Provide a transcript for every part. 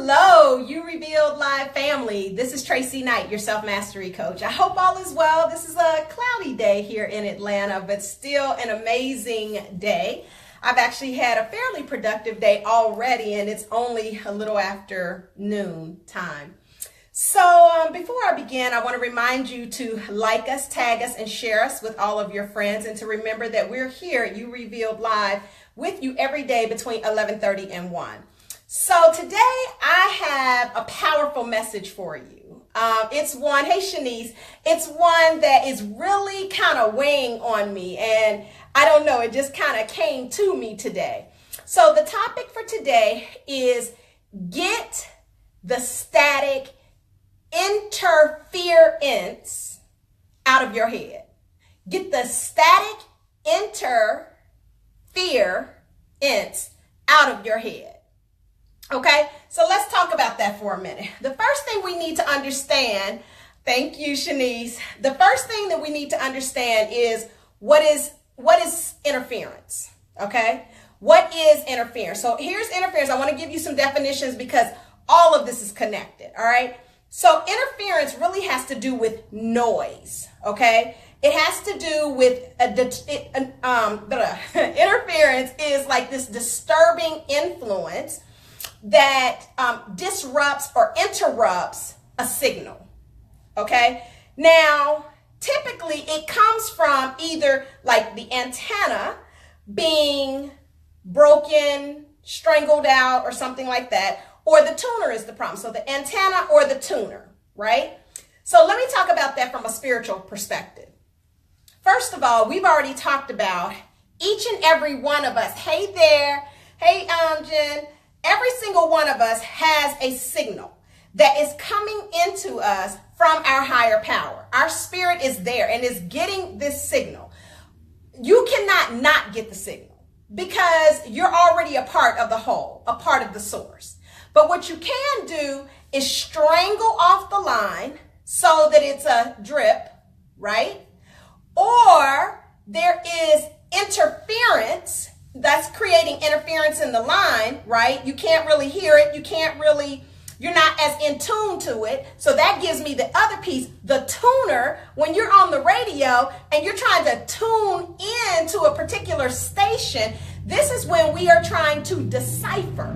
Hello, You Revealed Live family. This is Tracey Knight, your self-mastery coach. I hope all is well. This is a cloudy day here in Atlanta, but still an amazing day. I've actually had a fairly productive day already, and it's only a little after noon time. So before I begin, I want to remind you to like us, tag us, and share us with all of your friends, and to remember that we're here at You Revealed Live with you every day between 11:30 and 1. So today I have a powerful message for you. It's one, hey Shanice, it's one that is really kind of weighing on me, and I don't know, it just kind of came to me today. So the topic for today is get the static interference out of your head. Get the static interference out of your head. Okay, so let's talk about that for a minute. The first thing we need to understand, thank you, Shanice. The first thing that we need to understand is what is interference, okay? What is interference? So here's interference. I want to give you some definitions because all of this is connected, all right? So interference really has to do with noise, okay? It has to do with interference is like this disturbing influence that disrupts or interrupts a signal, okay? Now, typically it comes from either like the antenna being broken, strangled out, or something like that, or the tuner is the problem. So the antenna or the tuner, right? So let me talk about that from a spiritual perspective. First of all, we've already talked about each and every one of us. Hey there, hey Jen. Every single one of us has a signal that is coming into us from our higher power. Our spirit is there and is getting this signal. You cannot not get the signal because you're already a part of the whole, a part of the source. But what you can do is strangle off the line so that it's a drip, right? Or there is interference that's creating interference in the line, right? You can't really hear it. You're not as in tune to it. So that gives me the other piece, the tuner. When you're on the radio and you're trying to tune in to a particular station, this is when we are trying to decipher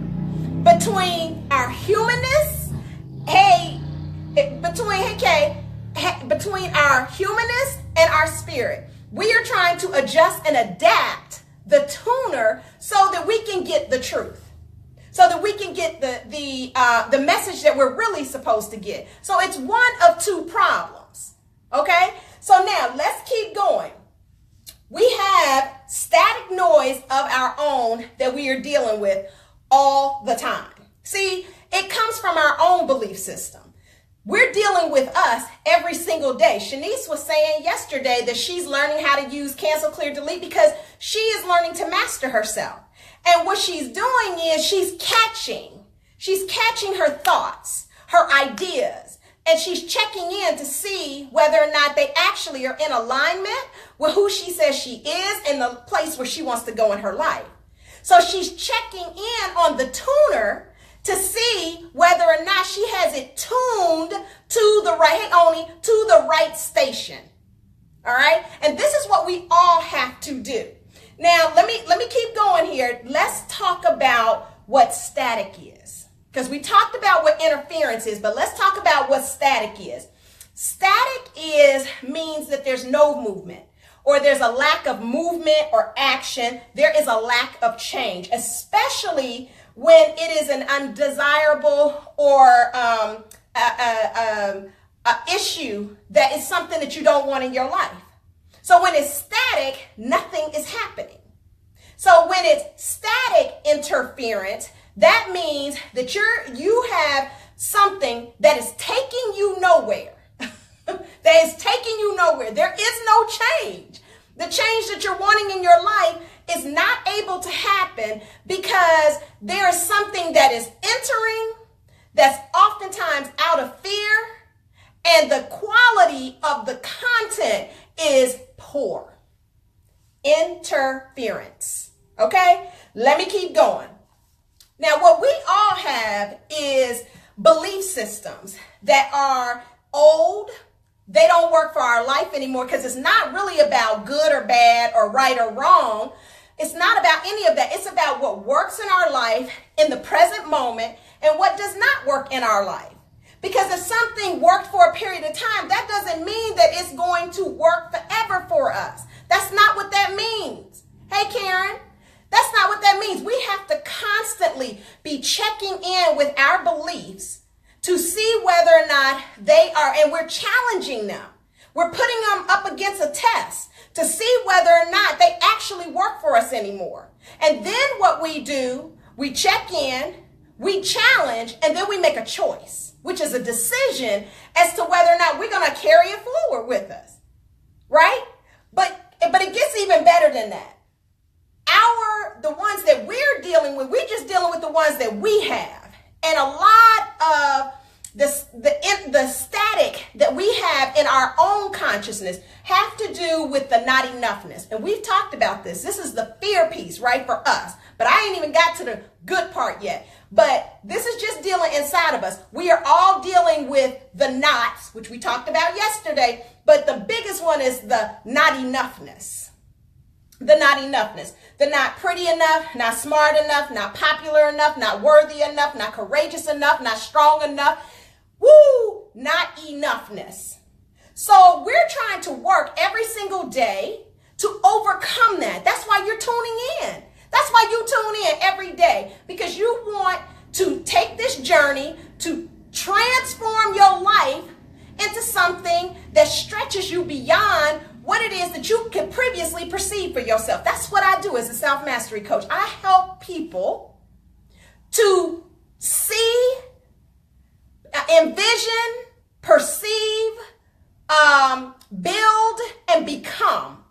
between our humanness, between our humanness and our spirit. We are trying to adjust and adapt the tuner so that we can get the truth, so that we can get the message that we're really supposed to get. So it's one of two problems, okay? So now let's keep going. We have static noise of our own that we are dealing with all the time. See, it comes from our own belief system. We're dealing with us every single day. Shanice was saying yesterday that she's learning how to use cancel, clear, delete because she is learning to master herself. And what she's doing is she's catching her thoughts, her ideas, and she's checking in to see whether or not they actually are in alignment with who she says she is and the place where she wants to go in her life. So she's checking in on the tuner to see whether or not she has it tuned to the right station. All right? And this is what we all have to do. Now, let me keep going here. Let's talk about what static is. Because we talked about what interference is, but let's talk about what static is. Static means that there's no movement, or there's a lack of movement or action. There is a lack of change, especially when it is an undesirable or a issue that is something that you don't want in your life. So when it's static, nothing is happening. So when it's static interference, that means that you have something that is taking you nowhere. That is taking you nowhere. There is no change. The change that you're wanting in your life is not able to happen because there is something that is entering that's oftentimes out of fear, and the quality of the content is poor. Interference. Okay? Let me keep going. Now, what we all have have is belief systems that are old. They don't work for our life anymore because it's not really about good or bad or right or wrong. It's not about any of that. It's about what works in our life in the present moment and what does not work in our life. Because if something worked for a period of time, that doesn't mean that it's going to work forever for us. That's not what that means. Hey, Karen, that's not what that means. We have to constantly be checking in with our beliefs to see whether or not they are, and we're challenging them. We're putting them up against a test to see whether or not they actually work for us anymore. And then what we do, we check in, we challenge, and then we make a choice, which is a decision as to whether or not we're going to carry it forward with us, right? But it gets even better than that. The ones that we're dealing with, we're just dealing with the ones that we have. And a lot of the static that we have in our own consciousness have to do with the not enoughness. And we've talked about this. This is the fear piece, right, for us. But I ain't even got to the good part yet. But this is just dealing inside of us. We are all dealing with the nots, which we talked about yesterday. But the biggest one is the not enoughness. The not enoughness. The not pretty enough, not smart enough, not popular enough, not worthy enough, not courageous enough, not strong enough. Woo! Not enoughness. So we're trying to work every single day to overcome that. That's why you're tuning in. That's why you tune in every day, because you want to take this journey to transform your life into something that stretches you beyond what it is that you could previously perceive for yourself. That's what I do as a self-mastery coach. I help people to see, envision, perceive, build, and become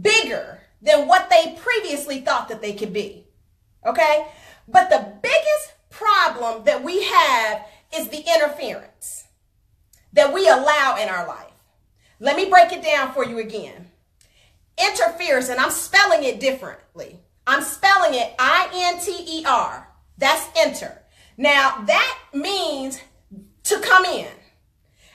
bigger than what they previously thought that they could be. Okay? But the biggest problem that we have is the interference that we allow in our life. Let me break it down for you again. Interference, and I'm spelling it differently. I'm spelling it I-N-T-E-R. That's enter. Now, that means to come in.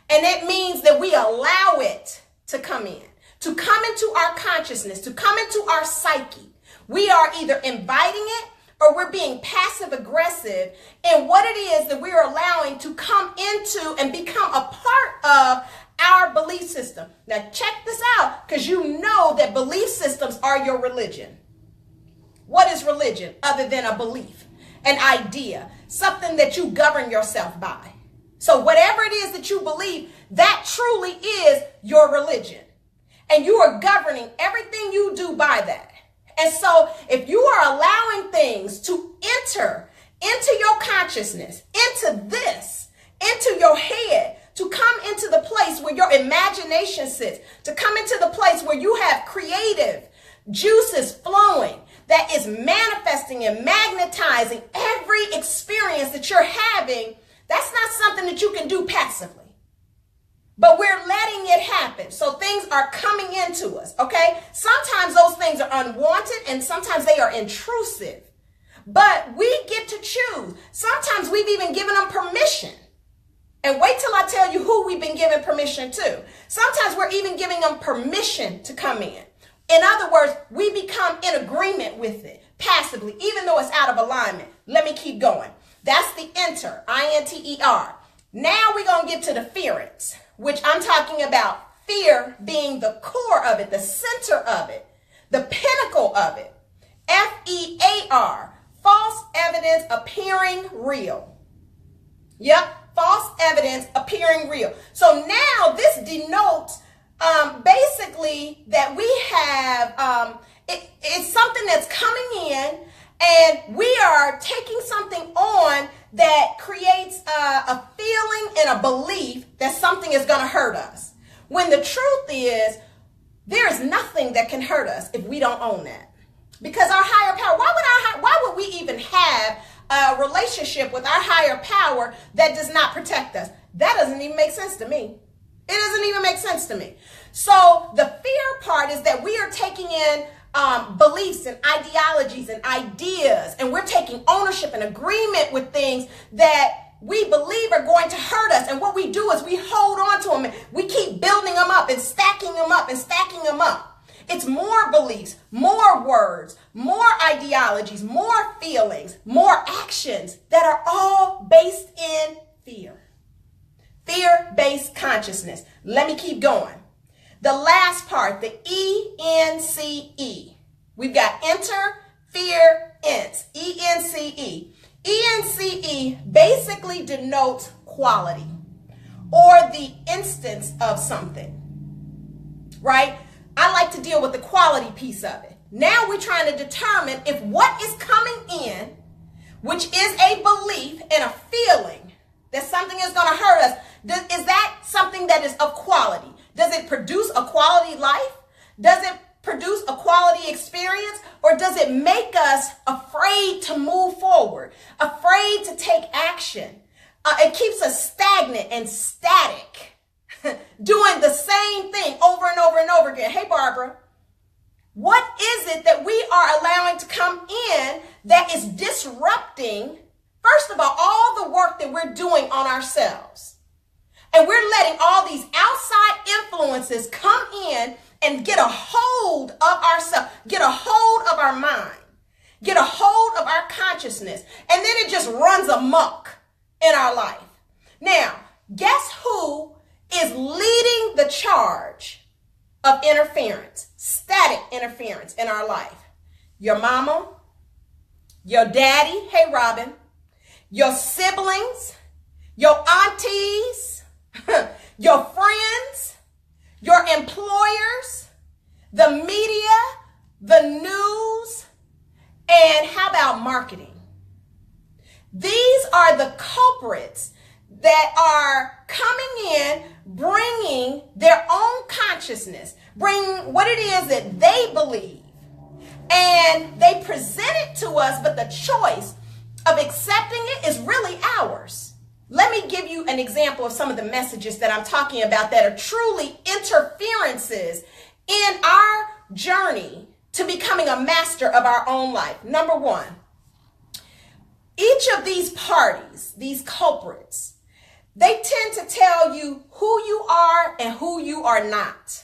And it means that we allow it to come in, to come into our consciousness, to come into our psyche. We are either inviting it or we're being passive aggressive in what it is that we're allowing to come into and become a part of our belief system. Now check this out, because you know that belief systems are your religion. What is religion other than a belief, an idea, something that you govern yourself by? So whatever it is that you believe, that truly is your religion. And you are governing everything you do by that. And so if you are allowing things to enter into your consciousness, into your head, to come into the place where your imagination sits, to come into the place where you have creative juices flowing, that is manifesting and magnetizing every experience that you're having, that's not something that you can do passively. But we're letting it happen. So things are coming into us, okay? Sometimes those things are unwanted and sometimes they are intrusive. But we get to choose. Sometimes we've even given them permission. And wait till I tell you who we've been giving permission to. Sometimes we're even giving them permission to come in. In other words, we become in agreement with it passively, even though it's out of alignment. Let me keep going. That's the enter, I-N-T-E-R. Now we're going to get to the fearance, which I'm talking about fear being the core of it, the center of it, the pinnacle of it. F-E-A-R, false evidence appearing real. Yep, false evidence appearing real. So now this denotes basically that we have, it's something that's coming in and we are taking something on that creates a feeling and a belief that something is going to hurt us. When the truth is, there is nothing that can hurt us if we don't own that. Because our higher power, why would we even have a relationship with our higher power that does not protect us? That doesn't even make sense to me. It doesn't even make sense to me. So the fear part is that we are taking in beliefs and ideologies and ideas, and we're taking ownership and agreement with things that we believe are going to hurt us. And what we do is we hold on to them and we keep building them up and stacking them up and stacking them up. It's more beliefs, more words, more ideologies, more feelings, more actions that are all based in fear. Fear-based consciousness. Let me keep going. The last part, the ENCE. We've got enter, fear, ENCE. ENCE. ENCE basically denotes quality or the instance of something, right? I like to deal with the quality piece of it. Now we're trying to determine if what is coming in, which is a belief and a feeling that something is going to hurt us, is that something that is of quality? Does it produce a quality life? Does it produce a quality experience? Or does it make us afraid to move forward, afraid to take action? It keeps us stagnant and static, doing the same thing over and over and over again. Hey, Barbara, what is it that we are allowing to come in that is disrupting, first of all the work that we're doing on ourselves? And we're letting all these outside influences come in and get a hold of ourselves, get a hold of our mind, get a hold of our consciousness, and then it just runs amok in our life. Now, guess who is leading the charge of interference, static interference in our life? Your mama, your daddy, hey Robin, your siblings, your aunties, your friends, your employers, the media, the news, and how about marketing? These are the culprits that are coming in, bringing their own consciousness, bringing what it is that they believe, and they present it to us, but the choice of accepting it is really ours. Let me give you an example of some of the messages that I'm talking about that are truly interferences in our journey to becoming a master of our own life. Number one, each of these parties, these culprits, they tend to tell you who you are and who you are not.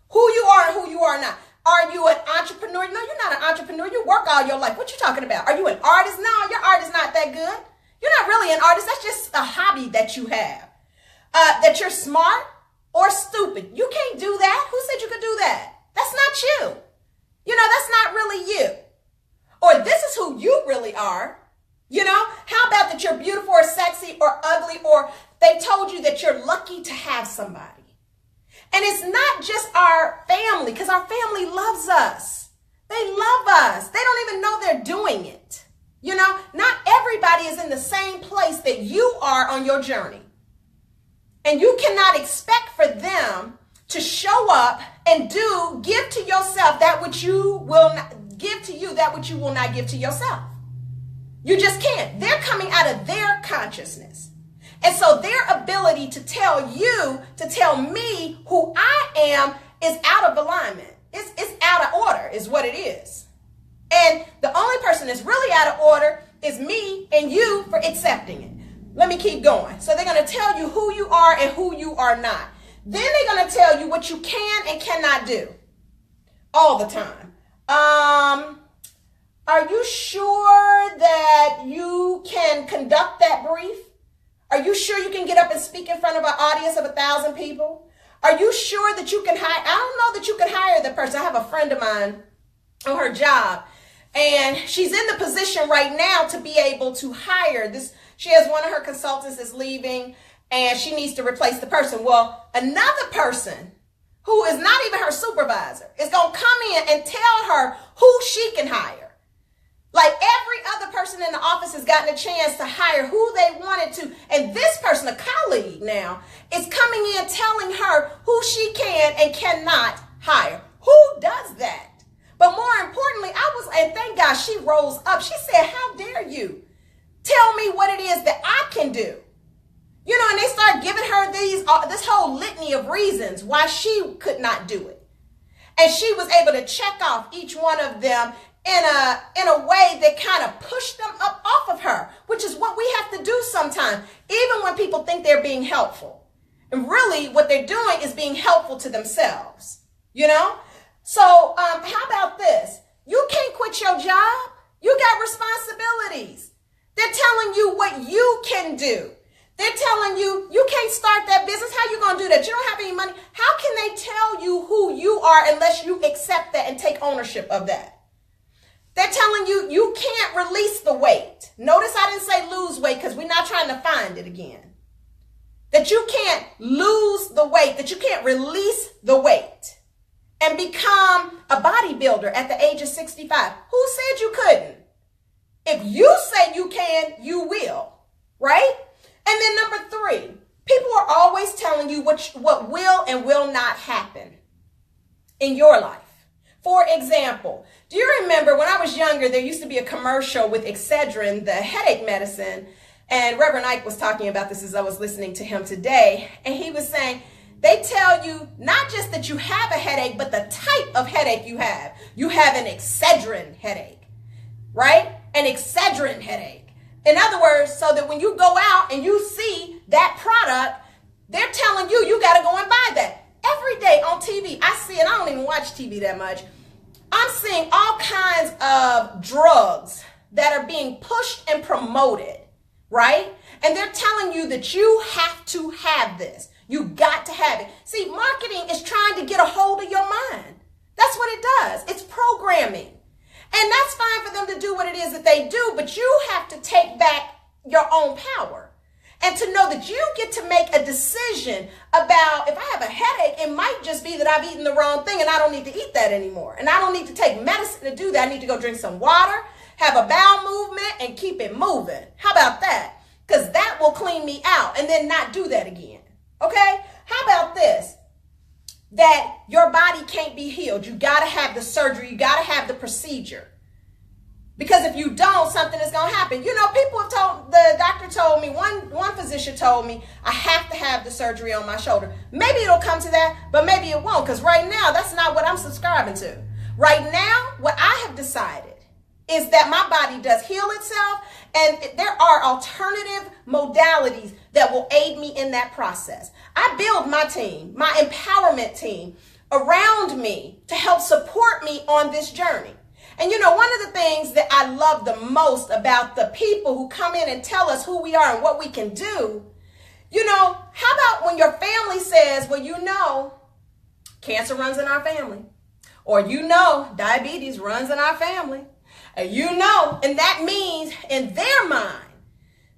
Who you are and who you are not. Are you an entrepreneur? No, you're not an entrepreneur. You work all your life. What you talking about? Are you an artist? No, your art is not that good. You're not really an artist. That's just a hobby that you have. That you're smart or stupid. You can't do that. Who said you could do that? That's not you. You know, that's not really you. Or this is who you really are. You know, how about that you're beautiful or sexy or ugly, or they told you that you're lucky to have somebody. And it's not just our family, because our family loves us. They love us. They don't even know they're doing it. You know, not everybody is in the same place that you are on your journey. And you cannot expect for them to show up and give to yourself that which you will not give to you, that which you will not give to yourself. You just can't. They're coming out of their consciousness. And so their ability to tell you, to tell me who I am is out of alignment. It's out of order is what it is. And the only person that's really out of order is me and you for accepting it. Let me keep going. So they're going to tell you who you are and who you are not. Then they're going to tell you what you can and cannot do all the time. Are you sure that you can conduct that brief? Are you sure you can get up and speak in front of an audience of 1,000 people? Are you sure that you can hire? I don't know that you can hire the person. I have a friend of mine on her job, and she's in the position right now to be able to hire this. She has one of her consultants is leaving, and she needs to replace the person. Well, another person who is not even her supervisor is going to come in and tell her who she can hire. Like every other person in the office has gotten a chance to hire who they wanted to. And this person, a colleague now, is coming in telling her who she can and cannot hire. Who does that? But more importantly, and thank God she rose up. She said, how dare you tell me what it is that I can do? You know, and they start giving her this whole litany of reasons why she could not do it. And she was able to check off each one of them in a way that kind of pushed them up off of her, which is what we have to do sometimes, even when people think they're being helpful. And really what they're doing is being helpful to themselves, you know? So how about this? You can't quit your job. You got responsibilities. They're telling you what you can do. They're telling you, you can't start that business. How you going to do that? You don't have any money. How can they tell you who you are unless you accept that and take ownership of that? They're telling you, you can't release the weight. Notice I didn't say lose weight because we're not trying to find it again. That you can't lose the weight, that you can't release the weight and become a bodybuilder at the age of 65. Who said you couldn't? If you say you can, you will, right? And then number 3, people are always telling you what will and will not happen in your life. For example, do you remember when I was younger, there used to be a commercial with Excedrin, the headache medicine, and Reverend Ike was talking about this as I was listening to him today, and he was saying, they tell you not just that you have a headache, but the type of headache you have. You have an Excedrin headache, right? An Excedrin headache. In other words, so that when you go out and you see that product, they're telling you, you got to go and buy that. Every day on TV, I see, and I don't even watch TV that much, I'm seeing all kinds of drugs that are being pushed and promoted, right? And they're telling you that you have to have this. You got to have it. See, marketing is trying to get a hold of your mind. That's what it does. It's programming. And that's fine for them to do what it is that they do, but you have to take back your own power. And to know that you get to make a decision about, if I have a headache, it might just be that I've eaten the wrong thing and I don't need to eat that anymore. And I don't need to take medicine to do that. I need to go drink some water, have a bowel movement, and keep it moving. How about that? Because that will clean me out and then not do that again. Okay? How about this? That your body can't be healed. You got to have the surgery. You got to have the procedure. Because if you don't, something is going to happen. You know, people have told, the doctor told me, one physician told me, I have to have the surgery on my shoulder. Maybe it'll come to that, but maybe it won't. Because right now, that's not what I'm subscribing to. Right now, what I have decided is that my body does heal itself. And there are alternative modalities that will aid me in that process. I build my team, my empowerment team around me to help support me on this journey. And you know, one of the things that I love the most about the people who come in and tell us who we are and what we can do, you know, how about when your family says, well, you know, cancer runs in our family, or you know, diabetes runs in our family, and you know, and that means in their mind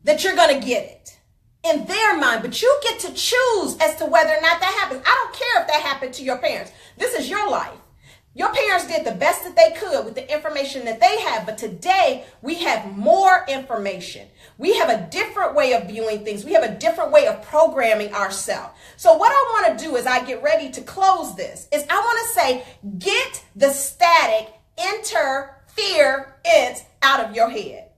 that you're going to get it. In their mind, but you get to choose as to whether or not that happens. I don't care if that happened to your parents. This is your life. Your parents did the best that they could with the information that they have, but today we have more information. We have a different way of viewing things. We have a different way of programming ourselves. So what I want to do as I get ready to close this is I want to say, get the static, interfere ENCE out of your head.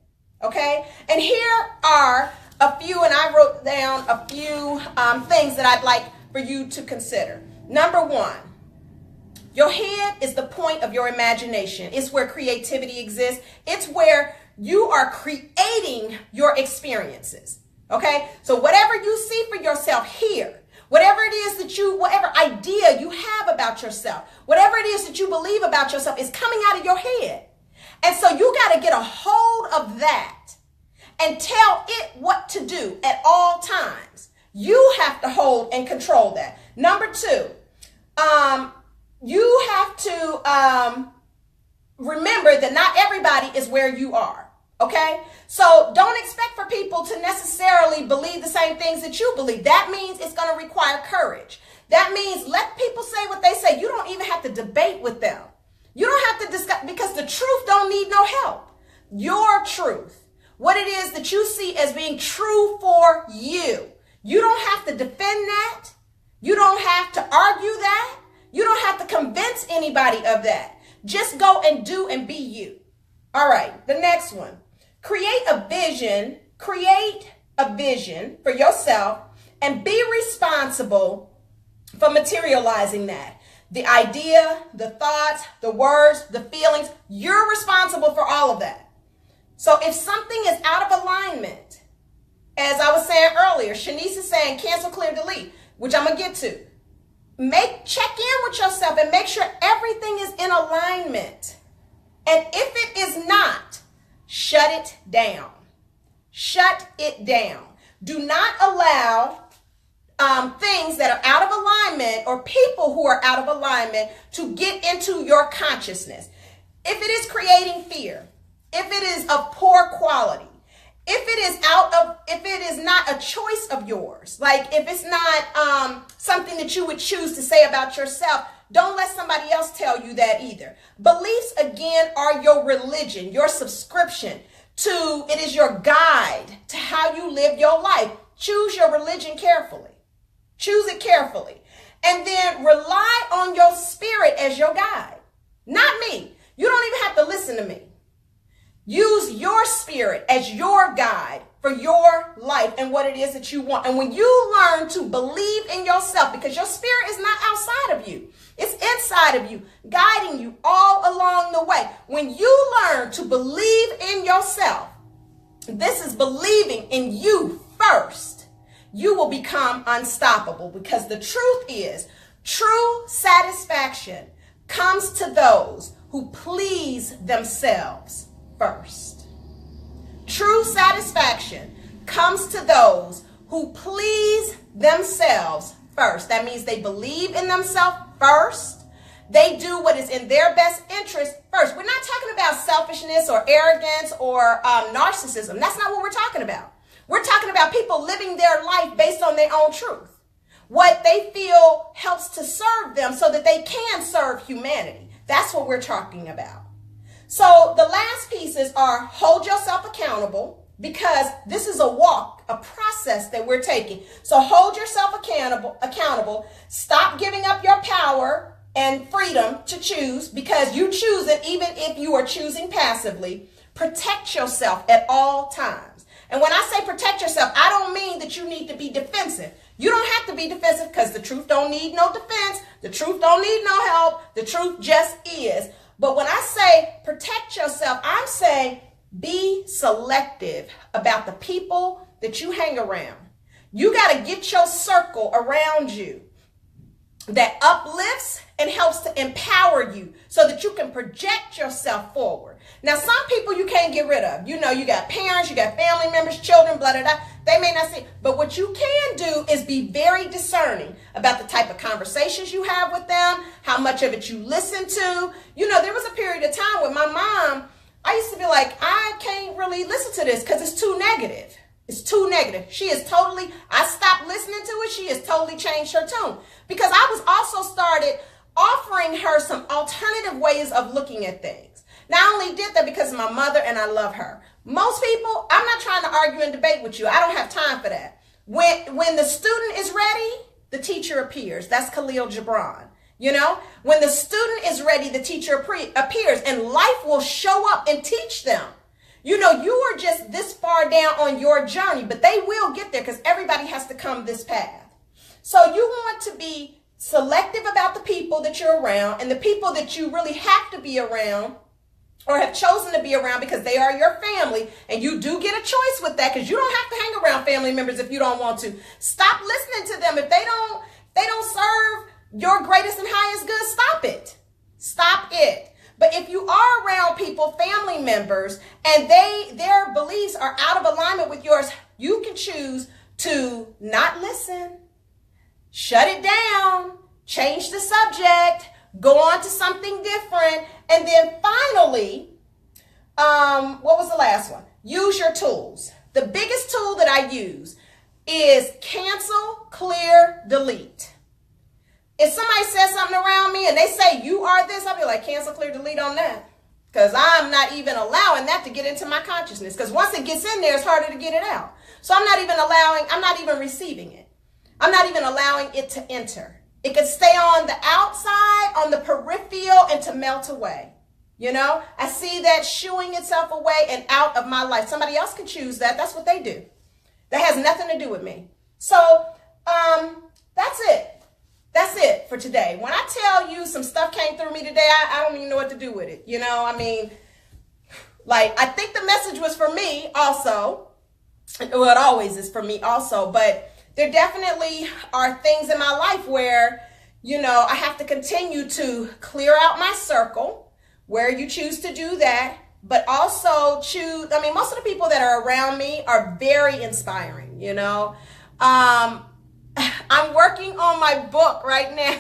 Okay? And here are a few, and I wrote down a few things that I'd like for you to consider. Number 1. Your head is the point of your imagination. It's where creativity exists. It's where you are creating your experiences. Okay? So whatever you see for yourself here, whatever it is that you, whatever idea you have about yourself, whatever it is that you believe about yourself is coming out of your head. And so you got to get a hold of that and tell it what to do at all times. You have to hold and control that. Number 2, you have to remember that not everybody is where you are, okay? So don't expect for people to necessarily believe the same things that you believe. That means it's going to require courage. That means let people say what they say. You don't even have to debate with them. You don't have to discuss, because the truth don't need no help. Your truth, what it is that you see as being true for you. You don't have to defend that. You don't have to argue that. You don't have to convince anybody of that. Just go and do and be you. All right, the next one. Create a vision for yourself and be responsible for materializing that. the idea, the thoughts, the words, the feelings. You're responsible for all of that. So if something is out of alignment, as I was saying earlier, Shanice is saying cancel, clear, delete, which I'm going to get to. Check in with yourself and make sure everything is in alignment. And if it is not, shut it down. Shut it down. Do not allow things that are out of alignment or people who are out of alignment to get into your consciousness. If it is creating fear, if it is of poor quality, if it is not a choice of yours, like if it's not something that you would choose to say about yourself, don't let somebody else tell you that either. Beliefs, again, are your religion, your subscription to, it is your guide to how you live your life. Choose your religion carefully. Choose it carefully. And then rely on your spirit as your guide. Not me. You don't even have to listen to me. Use your spirit as your guide for your life and what it is that you want. And when you learn to believe in yourself, because your spirit is not outside of you, it's inside of you, guiding you all along the way. When you learn to believe in yourself, this is believing in you first, you will become unstoppable, because the truth is, true satisfaction comes to those who please themselves first. True satisfaction comes to those who please themselves first. That means they believe in themselves first. They do what is in their best interest first. We're not talking about selfishness or arrogance or narcissism. That's not what we're talking about. We're talking about people living their life based on their own truth. What they feel helps to serve them so that they can serve humanity. That's what we're talking about. So the last pieces are hold yourself accountable, because this is a walk, a process that we're taking. So hold yourself accountable. Stop giving up your power and freedom to choose, because you choose it even if you are choosing passively. Protect yourself at all times. And when I say protect yourself, I don't mean that you need to be defensive. You don't have to be defensive, because the truth don't need no defense. The truth don't need no help. The truth just is. But when I say protect yourself, I'm saying be selective about the people that you hang around. You got to get your circle around you that uplifts and helps to empower you so that you can project yourself forward. Now, some people you can't get rid of. You know, you got parents, you got family members, children, blah, blah, blah. They may not see. But what you can do is be very discerning about the type of conversations you have with them, how much of it you listen to. You know, there was a period of time with my mom, I used to be like, I can't really listen to this because it's too negative. It's too negative. I stopped listening to it. She has totally changed her tune, because I was also started offering her some alternative ways of looking at things. Now, I only did that because of my mother and I love her. Most people, I'm not trying to argue and debate with you. I don't have time for that. When the student is ready, the teacher appears. That's Khalil Gibran. You know, when the student is ready, the teacher appears, and life will show up and teach them. You know, you are just this far down on your journey, but they will get there, because everybody has to come this path. So you want to be selective about the people that you're around, and the people that you really have to be around or have chosen to be around because they are your family, and you do get a choice with that, because you don't have to hang around family members if you don't want to. Stop listening to them. If they don't serve your greatest and highest good, stop it. Stop it. But if you are around people, family members, and their beliefs are out of alignment with yours, you can choose to not listen, shut it down, change the subject, go on to something different. And then finally, what was the last one? Use your tools. The biggest tool that I use is cancel, clear, delete. If somebody says something around me and they say, you are this, I'll be like, cancel, clear, delete on that. Because I'm not even allowing that to get into my consciousness. Because once it gets in there, it's harder to get it out. So I'm not even receiving it. I'm not even allowing it to enter. It could stay on the outside, on the peripheral, and to melt away. You know, I see that shooing itself away and out of my life. Somebody else can choose that. That's what they do. That has nothing to do with me. So that's it. that's it for today. When I tell you some stuff came through me today, I don't even know what to do with it. You know, I mean, like, I think the message was for me also. Well, it always is for me also, but there definitely are things in my life where, you know, I have to continue to clear out my circle, where you choose to do that, but also choose, I mean, most of the people that are around me are very inspiring, you know. I'm working on my book right now.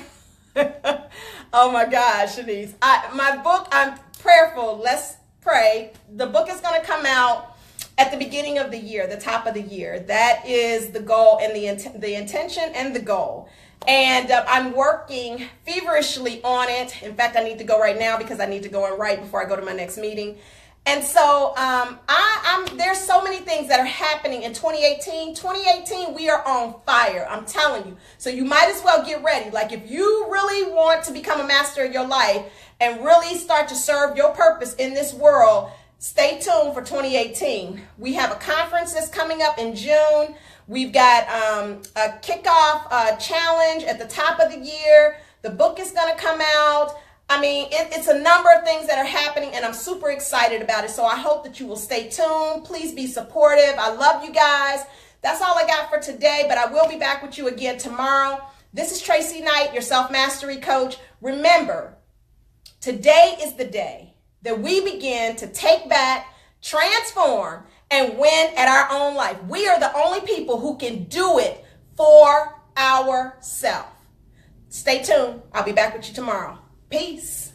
Oh my gosh, Shanice. My book, I'm prayerful. Let's pray. The book is going to come out at the beginning of the year, the top of the year. That is the goal and the intention and the goal. And I'm working feverishly on it. In fact, I need to go right now because I need to go and write before I go to my next meeting. And so there's so many things that are happening in 2018. 2018, we are on fire. I'm telling you. So you might as well get ready. Like, if you really want to become a master of your life and really start to serve your purpose in this world, stay tuned for 2018. We have a conference that's coming up in June. We've got a kickoff challenge at the top of the year. The book is going to come out. I mean, it's a number of things that are happening, and I'm super excited about it. So I hope that you will stay tuned. Please be supportive. I love you guys. That's all I got for today, but I will be back with you again tomorrow. This is Tracey Knight, your self-mastery coach. Remember, today is the day that we begin to take back, transform, and win at our own life. We are the only people who can do it for ourselves. Stay tuned. I'll be back with you tomorrow. Peace.